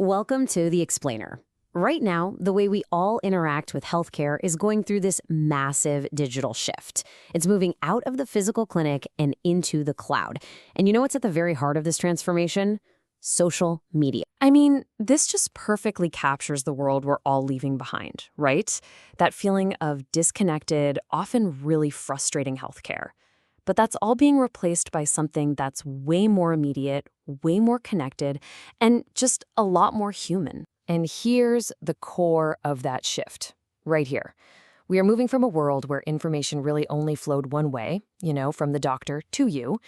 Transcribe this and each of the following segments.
Welcome to The Explainer. Right now, the way we all interact with healthcare is going through this massive digital shift. It's moving out of the physical clinic and into the cloud. And you know what's at the very heart of this transformation? Social media. I mean, this just perfectly captures the world we're all leaving behind, right? That feeling of disconnected, often really frustrating healthcare. But that's all being replaced by something that's way more immediate, way more connected, and just a lot more human. And here's the core of that shift, right here. We are moving from a world where information really only flowed one way, from the doctor to you,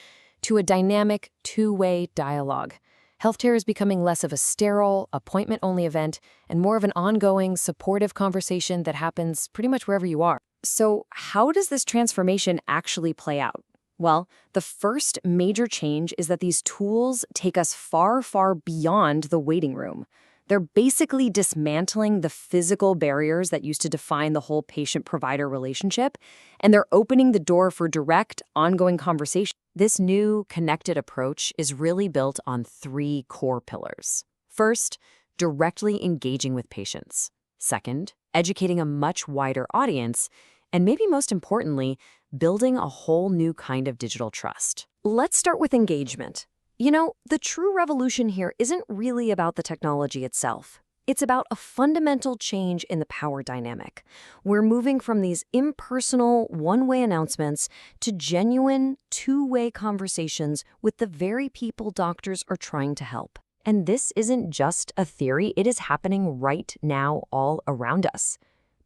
to a dynamic two-way dialogue. Healthcare is becoming less of a sterile, appointment-only event and more of an ongoing, supportive conversation that happens pretty much wherever you are. So how does this transformation actually play out? Well, the first major change is that these tools take us far, far beyond the waiting room. They're basically dismantling the physical barriers that used to define the whole patient-provider relationship, and they're opening the door for direct, ongoing conversation. This new, connected approach is really built on three core pillars. First, directly engaging with patients. Second, educating a much wider audience. And maybe most importantly, building a whole new kind of digital trust. Let's start with engagement. The true revolution here isn't really about the technology itself. It's about a fundamental change in the power dynamic. We're moving from these impersonal, one-way announcements to genuine, two-way conversations with the very people doctors are trying to help. And this isn't just a theory, it is happening right now all around us.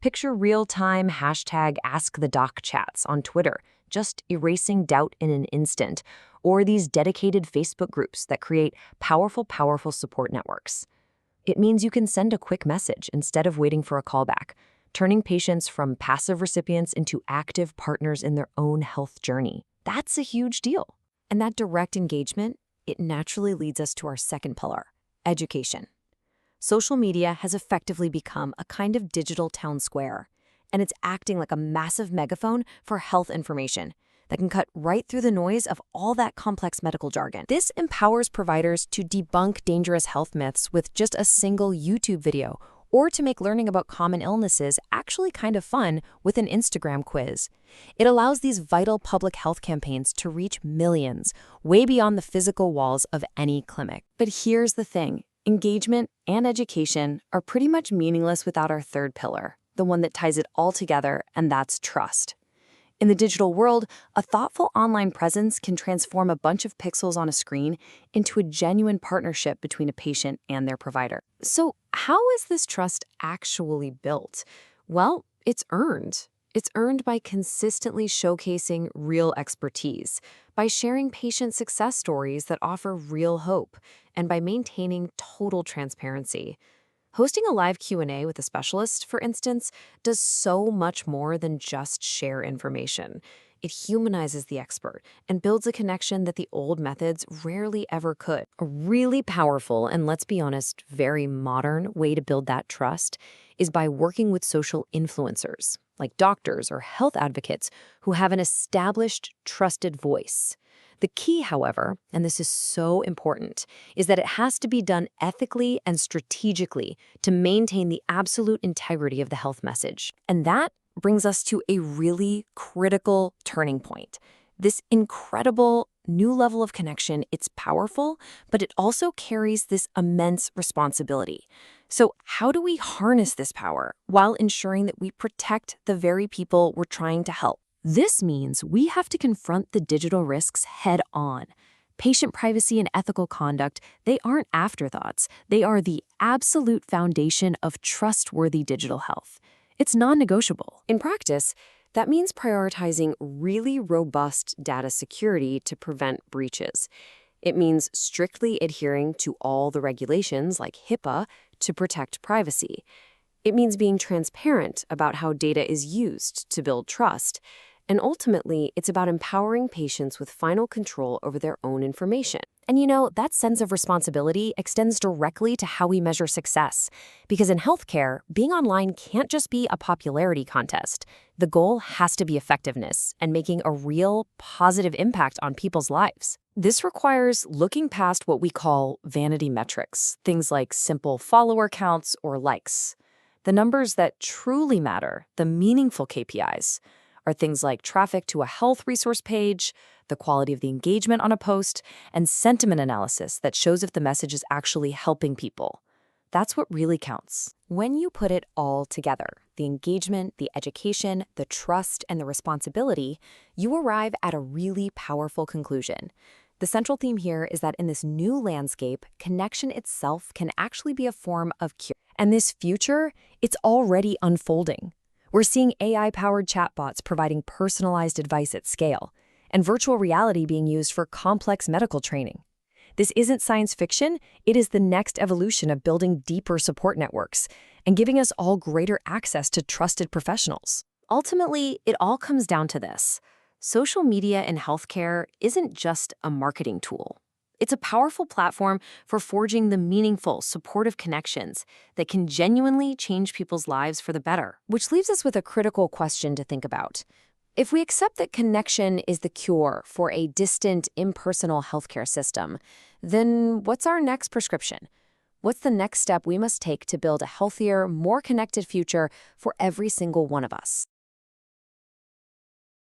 Picture real-time #AskTheDoc chats on Twitter, just erasing doubt in an instant, or these dedicated Facebook groups that create powerful support networks. It means you can send a quick message instead of waiting for a callback, turning patients from passive recipients into active partners in their own health journey. That's a huge deal. And that direct engagement, it naturally leads us to our second pillar, education. Social media has effectively become a kind of digital town square, and it's acting like a massive megaphone for health information that can cut right through the noise of all that complex medical jargon. This empowers providers to debunk dangerous health myths with just a single YouTube video, or to make learning about common illnesses actually kind of fun with an Instagram quiz. It allows these vital public health campaigns to reach millions, way beyond the physical walls of any clinic. But here's the thing. Engagement and education are pretty much meaningless without our third pillar, the one that ties it all together, and that's trust. In the digital world, a thoughtful online presence can transform a bunch of pixels on a screen into a genuine partnership between a patient and their provider. So how is this trust actually built? Well, it's earned. It's earned by consistently showcasing real expertise, by sharing patient success stories that offer real hope, and by maintaining total transparency. Hosting a live Q&A with a specialist, for instance, does so much more than just share information. It humanizes the expert and builds a connection that the old methods rarely ever could. A really powerful and, let's be honest, very modern way to build that trust is by working with social influencers, like doctors or health advocates who have an established, trusted voice. The key, however, and this is so important, is that it has to be done ethically and strategically to maintain the absolute integrity of the health message. And that brings us to a really critical turning point. This incredible new level of connection, it's powerful, but it also carries this immense responsibility. So how do we harness this power while ensuring that we protect the very people we're trying to help? This means we have to confront the digital risks head on. Patient privacy and ethical conduct, they aren't afterthoughts. They are the absolute foundation of trustworthy digital health. It's non-negotiable. In practice, that means prioritizing really robust data security to prevent breaches. It means strictly adhering to all the regulations like HIPAA to protect privacy. It means being transparent about how data is used to build trust. And ultimately, it's about empowering patients with final control over their own information. And that sense of responsibility extends directly to how we measure success. Because in healthcare, being online can't just be a popularity contest. The goal has to be effectiveness and making a real, positive impact on people's lives. This requires looking past what we call vanity metrics, things like simple follower counts or likes. The numbers that truly matter, the meaningful KPIs, are things like traffic to a health resource page, the quality of the engagement on a post, and sentiment analysis that shows if the message is actually helping people. That's what really counts. When you put it all together, the engagement, the education, the trust, and the responsibility, you arrive at a really powerful conclusion. The central theme here is that in this new landscape, connection itself can actually be a form of cure. And this future, it's already unfolding. We're seeing AI-powered chatbots providing personalized advice at scale, and virtual reality being used for complex medical training. This isn't science fiction, it is the next evolution of building deeper support networks and giving us all greater access to trusted professionals. Ultimately, it all comes down to this. Social media in healthcare isn't just a marketing tool. It's a powerful platform for forging the meaningful, supportive connections that can genuinely change people's lives for the better. Which leaves us with a critical question to think about. If we accept that connection is the cure for a distant, impersonal healthcare system, then what's our next prescription? What's the next step we must take to build a healthier, more connected future for every single one of us?